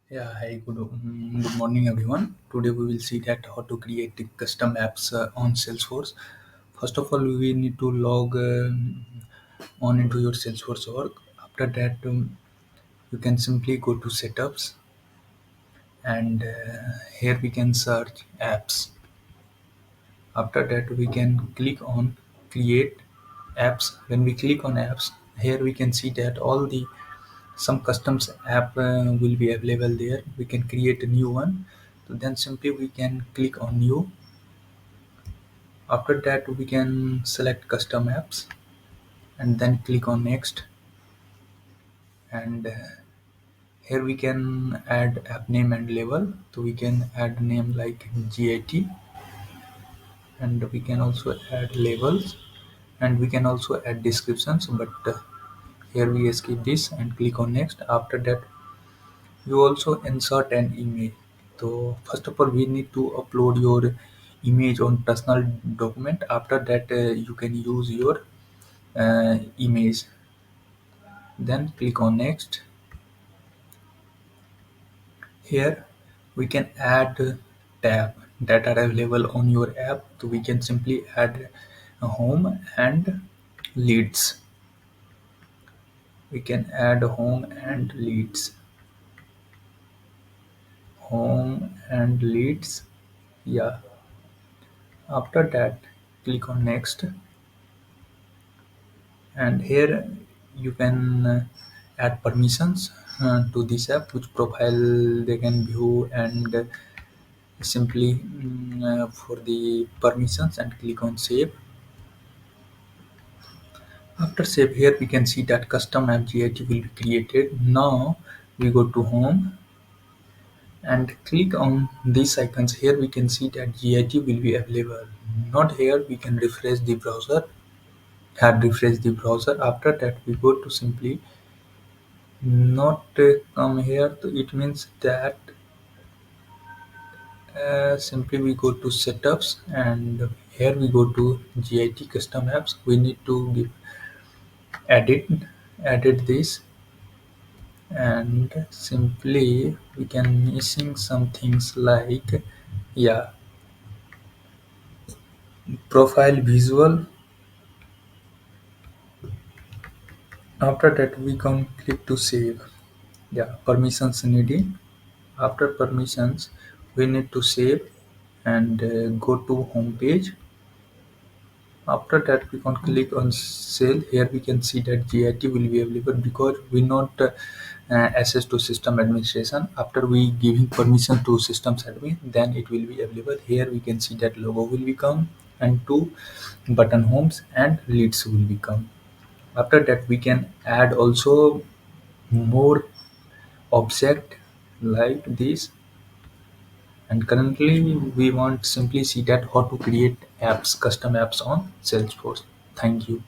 Yeah, hi, good morning, everyone. Today we will see that how to create the custom apps on Salesforce. First of all, we need to log on into your Salesforce org. After that, you can simply go to setups and here we can search apps. After that, we can click on create apps. When we click on apps, here we can see that all the some customs app will be available there. We can create a new one. So then simply we can click on new. After that we can select custom apps and then click on next, and here we can add app name and label. So we can add name like GIT, and we can also add labels, and we can also add descriptions, but here we skip this and click on next. After that you also insert an image. So first of all we need to upload your image on personal document. After that you can use your image. Then click on next. Here we can add tab that are available on your app. So we can simply add a home and leads. We can add home and leads. Yeah. After that click on next, and here you can add permissions to this app, which profile they can view, and simply for the permissions and click on save. After save, here we can see that custom app git will be created. Now we go to home and click on these icons. Here we can see that git will be available. Not here, we can refresh the browser, add refresh the browser. After that we go to simply not come here. So it means that simply we go to setups, and here we go to git custom apps. We need to give edit this, and simply we can missing some things like, yeah, profile visual. After that we can click to save. Yeah, permissions needed. After permissions we need to save and go to home page. After that we can click on sale. Here we can see that git will be available because we not access to system administration. After we giving permission to systems admin, then it will be available. Here we can see that logo will become, and two button homes and leads will become. After that we can add also more object like this. And currently we want simply see that how to create apps, custom apps on Salesforce. Thank you.